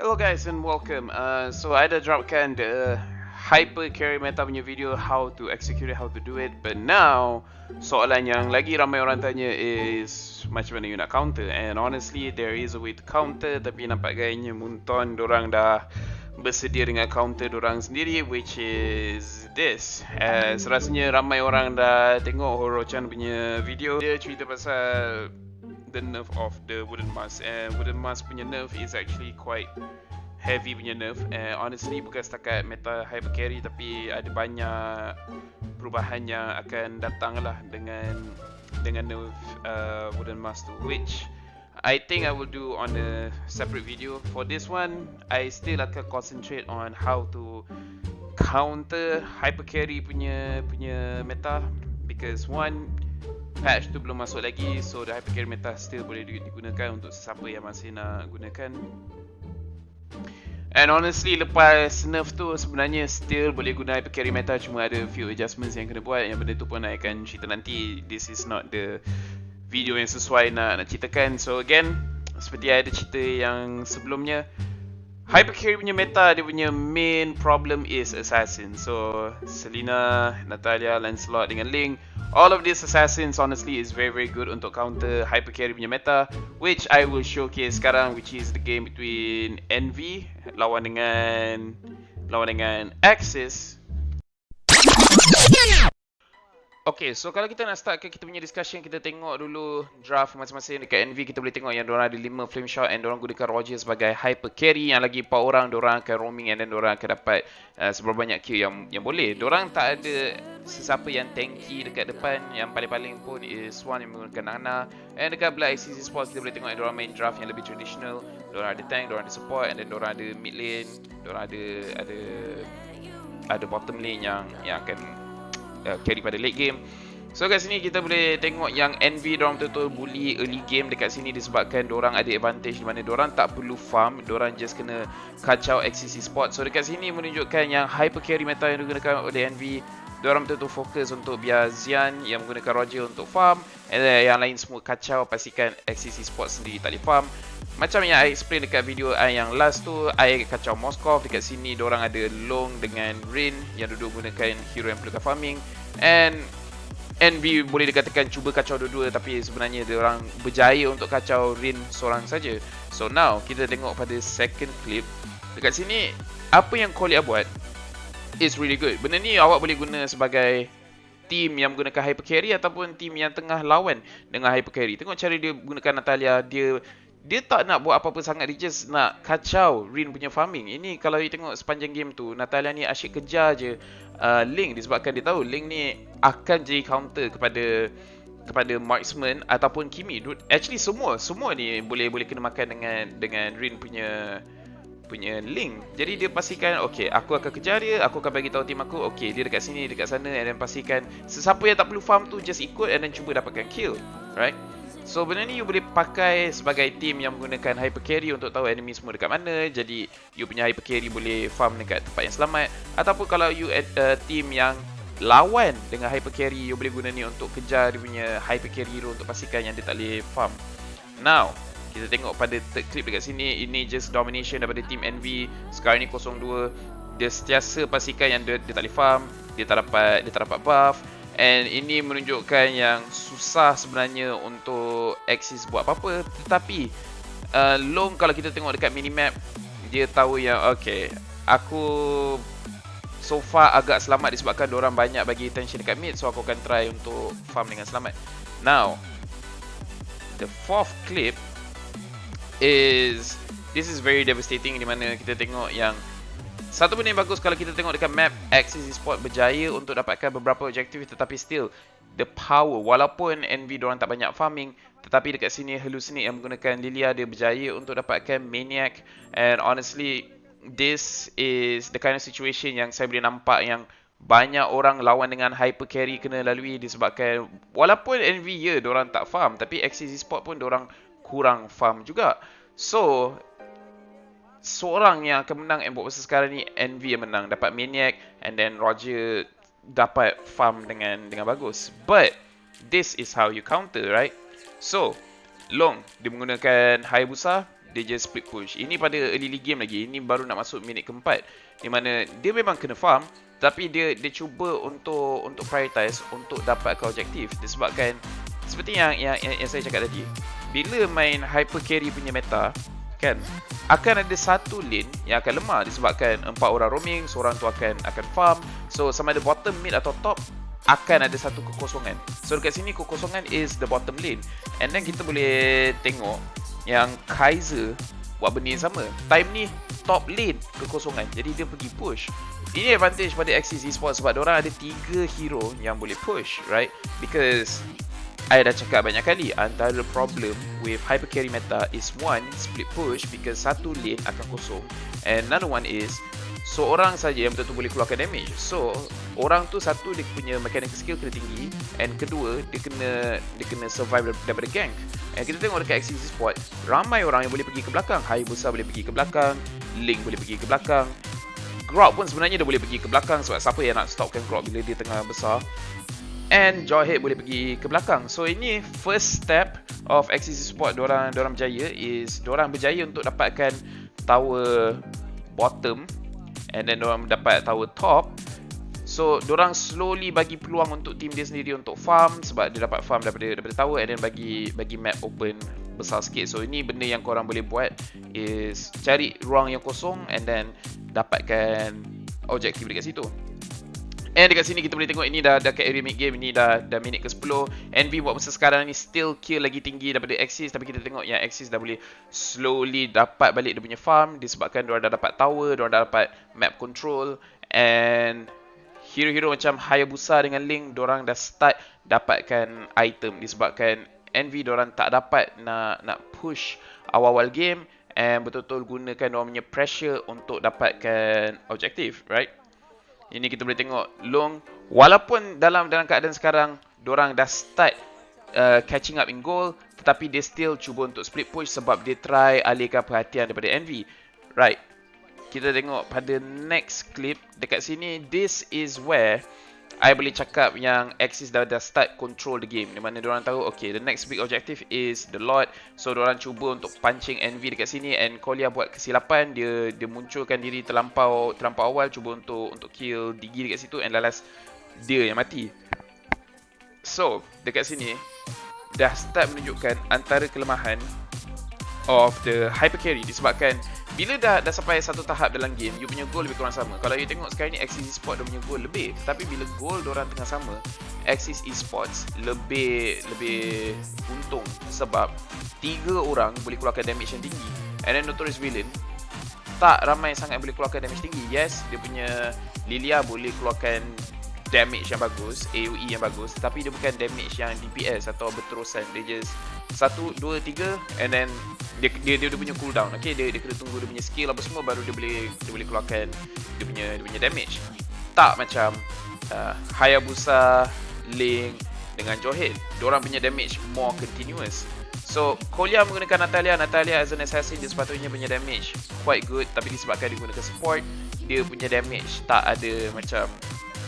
Hello guys and welcome. So I dah dropkan the hyper carry meta punya video, how to execute it, how to do it. But now soalan yang lagi ramai orang tanya is macam mana you nak counter. And honestly there is a way to counter, tapi nampak gayanya Munton dorang dah bersedia dengan counter dorang sendiri, which is this. Rasanya ramai orang dah tengok Horo-chan punya video. Dia cerita pasal the nerf of the wooden mask, and wooden mask punya nerf is actually quite heavy punya nerf, and honestly bukan setakat meta hyper carry, tapi ada banyak perubahan yang akan datang lah dengan nerf wooden mask tu, which I think I will do on a separate video. For this one I still akan concentrate on how to counter hyper carry punya meta, because one, patch tu belum masuk lagi, so the hyper carry meta still boleh digunakan untuk sesiapa yang masih nak gunakan. And honestly lepas nerf tu sebenarnya still boleh guna hyper carry meta, cuma ada few adjustments yang kena buat, yang benda tu pun I akan cerita nanti. This is not the video yang sesuai nak ceritakan. So again, seperti ada cerita yang sebelumnya, hyper carry punya meta, dia punya main problem is assassin. So Selena, Natalia, Lancelot dengan Link, all of these assassins honestly is very good untuk counter hyper carry punya meta, which I will showcase sekarang, which is the game between Envy lawan dengan Axis. Okay, so kalau kita nak start ke kita punya discussion, kita tengok dulu draft masing-masing. Dekat Envy kita boleh tengok yang diorang ada 5 flame shot, and diorang gunakan Roger sebagai hyper carry. Yang lagi 4 orang diorang akan roaming, and then diorang akan dapat seberapa banyak kill yang boleh. Diorang tak ada sesiapa yang tanky dekat depan. Yang paling-paling pun is Swan yang menggunakan Nana. And dekat Black ICC Sports kita boleh tengok yang diorang main draft yang lebih traditional. Diorang ada tank, diorang ada support, and then diorang ada mid lane, diorang ada bottom lane yang akan carry pada late game. So kat sini kita boleh tengok yang Envy diorang betul-betul bully early game dekat sini, disebabkan diorang ada advantage di mana diorang tak perlu farm, diorang just kena kacau XCC spot. So dekat sini menunjukkan yang hyper carry meta yang digunakan oleh Envy, diorang betul-betul fokus untuk biar Zian yang menggunakan Roger untuk farm, and then yang lain semua kacau, pastikan XCC spot sendiri tak boleh farm. Macam yang I explain dekat video yang last tu, I kacau Moskov. Dekat sini diorang ada Long dengan Rin yang duduk gunakan hero yang perlukan farming, and Envy boleh dikatakan cuba kacau dua-dua, tapi sebenarnya diorang berjaya untuk kacau Rin seorang saja. So now kita tengok pada second clip. Dekat sini apa yang Kolia buat is really good. Benda ni awak boleh guna sebagai team yang menggunakan hyper carry ataupun team yang tengah lawan dengan hyper carry. Tengok cara dia gunakan Natalia. Dia tak nak buat apa-apa sangat, dia just nak kacau Rin punya farming. Ini kalau you tengok sepanjang game tu, Natalia ni asyik kejar je Link, disebabkan dia tahu Link ni akan jadi counter kepada marksman ataupun Kimi. Actually semua ni boleh kena makan dengan Rin punya Link. Jadi dia pastikan, okay, aku akan kejar dia, aku akan bagi tahu tim aku, okay, dia dekat sini, dekat sana, and then pastikan sesiapa yang tak perlu farm tu just ikut and then cuba dapatkan kill, right? So benda ni you boleh pakai sebagai team yang menggunakan hyper carry untuk tahu enemy semua dekat mana. Jadi you punya hyper carry boleh farm dekat tempat yang selamat. Ataupun kalau you team yang lawan dengan hyper carry, you boleh guna ni untuk kejar dia punya hyper carry hero untuk pastikan yang dia tak boleh farm. Now kita tengok pada third clip dekat sini. Ini just domination daripada team Envy. Sekarang ni 0-2. Dia sentiasa pastikan yang dia tak boleh farm, dia tak dapat buff. And ini menunjukkan yang susah sebenarnya untuk Axis buat apa-apa. Tetapi Long kalau kita tengok dekat minimap, dia tahu yang okay, aku so far agak selamat disebabkan diorang banyak bagi attention dekat mid, so aku akan try untuk farm dengan selamat. Now the fourth clip is, this is very devastating, di mana kita tengok yang satu benda yang bagus kalau kita tengok dekat map, Axis Sport berjaya untuk dapatkan beberapa objektif, tetapi still the power, walaupun Envy diorang tak banyak farming, tetapi dekat sini Hallucinate yang menggunakan Lilia, dia berjaya untuk dapatkan Maniac. And honestly this is the kind of situation yang saya boleh nampak yang banyak orang lawan dengan hyper carry kena lalui, disebabkan walaupun Envy diorang tak farm, tapi Axis Sport pun diorang kurang farm juga. So seorang yang akan menang Embok versus sekarang ni, Envy yang menang, dapat Maniac, and then Roger dapat farm dengan bagus. But this is how you counter, right? So Long dia menggunakan Hayabusa, dia just split push. Ini pada early game lagi. Ini baru nak masuk minit keempat, di mana dia memang kena farm, tapi dia cuba untuk prioritize untuk dapatkan objektif. Disebabkan seperti yang saya cakap tadi, bila main hyper carry punya meta kan, akan ada satu lane yang akan lemah disebabkan 4 orang roaming, seorang tu akan farm. So sama ada bottom, mid atau top, akan ada satu kekosongan. So dekat sini kekosongan is the bottom lane. And then kita boleh tengok yang Kaiser buat benda yang sama. Time ni top lane kekosongan, jadi dia pergi push. Ini advantage pada Axis Esports sebab diorang ada 3 hero yang boleh push, right? Because I dah cakap banyak kali, antara problem with hyper carry meta is one, split push, because satu lane akan kosong, and another one is seorang saja yang betul-betul boleh keluarkan damage. So orang tu satu, dia punya mechanical skill kena tinggi, and kedua dia kena survive daripada gank. And kita tengok dekat Axis Esports, ramai orang yang boleh pergi ke belakang. Hayabusa boleh pergi ke belakang, Link boleh pergi ke belakang, Grok pun sebenarnya dia boleh pergi ke belakang sebab siapa yang nak stopkan Grok bila dia tengah besar. And Jawhead boleh pergi ke belakang. So ini first step of Axis Esports diorang berjaya is diorang berjaya untuk dapatkan tower bottom, and then diorang dapat tower top. So diorang slowly bagi peluang untuk team dia sendiri untuk farm, sebab dia dapat farm daripada tower, and then bagi map open besar sikit. So ini benda yang korang boleh buat is cari ruang yang kosong and then dapatkan objektif dekat situ. And dekat sini kita boleh tengok ini dah kat area mid game, ini dah minit ke-10. Envy buat masa sekarang ni still kill lagi tinggi daripada Axis, tapi kita tengok yang Axis dah boleh slowly dapat balik dia punya farm disebabkan diorang dah dapat tower, diorang dah dapat map control, and hero-hero macam Hayabusa dengan Link diorang dah start dapatkan item disebabkan Envy diorang tak dapat nak push awal-awal game and betul-betul gunakan diorang punya pressure untuk dapatkan objektif, right? Ini kita boleh tengok Long, walaupun dalam keadaan sekarang diorang dah start catching up in goal, tetapi dia still cuba untuk split push sebab dia try alihkan perhatian daripada Envy, right? Kita tengok pada next clip dekat sini, this is where I boleh cakap yang Axis dah start control the game, di mana diorang tahu okay, the next big objective is the Lord. So diorang cuba untuk pancing Envy dekat sini, and Kolia buat kesilapan, dia munculkan diri terlampau awal, cuba untuk kill Digi dekat situ, and lalas dia yang mati. So dekat sini dah start menunjukkan antara kelemahan of the hyper carry disebabkan bila dah sampai satu tahap dalam game, you punya goal lebih kurang sama. Kalau you tengok sekarang ni Axis Esports dia punya goal lebih, tapi bila goal diorang tengah sama, Axis Esports lebih untung sebab 3 orang boleh keluarkan damage yang tinggi, and then Notorious Villain tak ramai sangat boleh keluarkan damage tinggi. Yes, dia punya Lilia boleh keluarkan damage yang bagus, AoE yang bagus, tapi dia bukan damage yang DPS atau berterusan. Dia just 1, 2, 3 and then dia punya cooldown. Okay, dia kena tunggu dia punya skill apa semua baru dia boleh keluarkan dia punya damage. Tak macam Hayabusa, Link dengan Jawhead, diorang punya damage more continuous. So Kolia menggunakan Natalia as an assassin, dia sepatutnya punya damage quite good, tapi disebabkan dia gunakan support, dia punya damage tak ada macam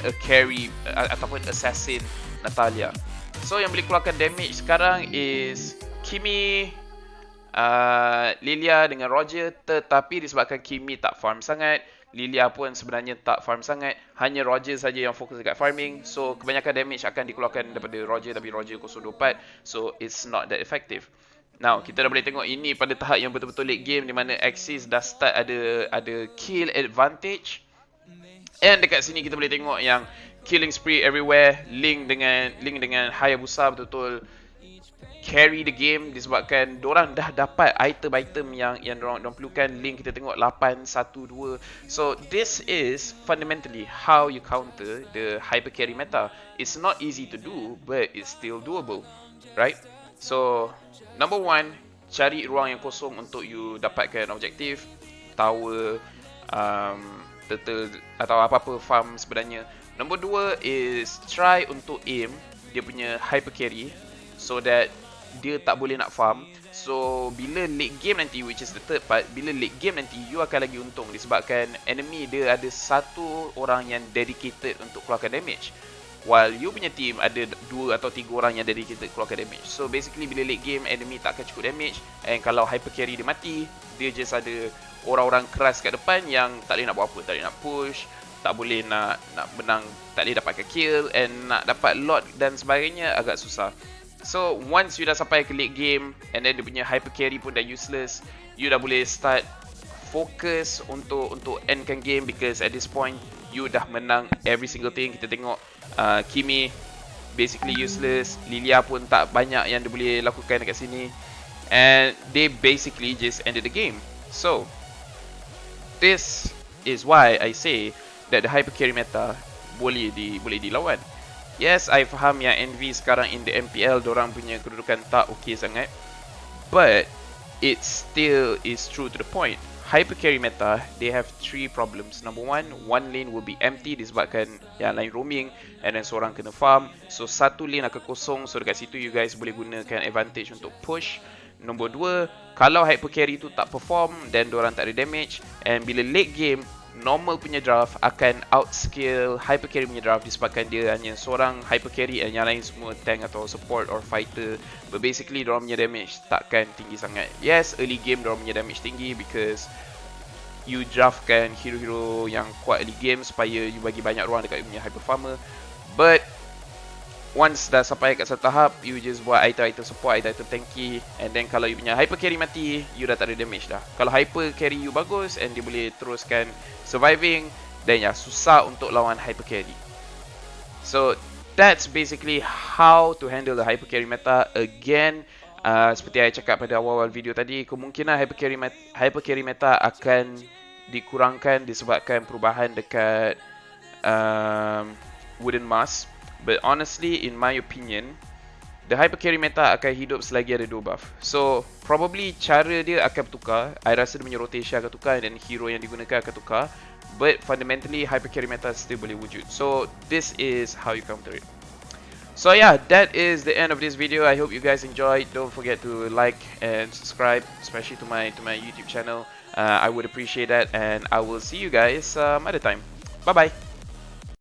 a carry ataupun assassin Natalia. So yang boleh keluarkan damage sekarang is Kimi, Lilia dengan Roger, tetapi disebabkan Kimi tak farm sangat, Lilia pun sebenarnya tak farm sangat, hanya Roger saja yang fokus dekat farming. So kebanyakan damage akan dikeluarkan daripada Roger, tapi Roger 024, so it's not that effective. Now kita dah boleh tengok ini pada tahap yang betul-betul late game, di mana Axis dah start ada kill advantage. And dekat sini kita boleh tengok yang killing spree everywhere. Link dengan Hayabusa betul-betul carry the game disebabkan diorang dah dapat item-item yang diorang perlukan. Link kita tengok 8-1-2. So this is fundamentally how you counter the hyper carry meta. It's not easy to do, but it's still doable, right? So number 1, cari ruang yang kosong untuk you dapatkan objektif, tower, turtle atau apa-apa farm sebenarnya. Number 2 is try untuk aim dia punya hyper carry so that dia tak boleh nak farm. So bila late game nanti, which is the third part, bila late game nanti you akan lagi untung disebabkan enemy dia ada satu orang yang dedicated untuk keluarkan damage. while you punya team ada 2 atau 3 orang yang dedicated keluarkan damage. So basically bila late game, enemy tak akan cukup damage, and kalau hyper carry dia mati, dia just ada orang-orang keras kat depan yang tak boleh nak buat apa, tak boleh nak push, tak boleh nak menang, tak boleh dapatkan kill, and nak dapat lot dan sebagainya agak susah. So once you dah sampai ke late game, and then dia punya hyper carry pun dah useless, you dah boleh start fokus untuk endkan game, because at this point you dah menang every single thing. Kita tengok Kimi basically useless, Lilia pun tak banyak yang dia boleh lakukan dekat sini, and they basically just ended the game. So this is why I say that the hyper carry meta boleh dilawan. Yes, I faham yang Envy sekarang in the MPL dorang punya kedudukan tak okay sangat, but it still is true to the point. Hyper carry meta, they have 3 problems. Number 1, one lane will be empty disebabkan yang lain roaming, and then seorang kena farm. So satu lane akan kosong, so dekat situ you guys boleh gunakan advantage untuk push. Nombor 2, kalau hyper carry tu tak perform, then diorang tak ada damage, and bila late game, normal punya draft akan outscale hyper carry punya draft disebabkan dia hanya seorang hyper carry and yang lain semua tank atau support or fighter. But basically diorang punya damage takkan tinggi sangat. Yes, early game diorang punya damage tinggi because you draftkan hero-hero yang kuat early game supaya you bagi banyak ruang dekat you punya hyper farmer. But once dah sampai kat satu tahap, you just buat item-item support, item-item tanky, and then kalau you punya hyper carry mati, you dah tak ada damage dah. Kalau hyper carry you bagus and dia boleh teruskan surviving, then ya susah untuk lawan hyper carry. So that's basically how to handle the hyper carry meta. Again, seperti saya cakap pada awal-awal video tadi, kemungkinan hyper carry meta akan dikurangkan disebabkan perubahan dekat Wooden Mask. But honestly, in my opinion, the hyper carry meta akan hidup selagi ada 2 buff. So probably cara dia akan bertukar. I rasa dia punya rotation akan tukar dan hero yang digunakan akan tukar. But fundamentally, hyper carry meta still boleh wujud. So this is how you counter it. So yeah, that is the end of this video. I hope you guys enjoyed. Don't forget to like and subscribe, especially to my YouTube channel. I would appreciate that, and I will see you guys other time. Bye bye.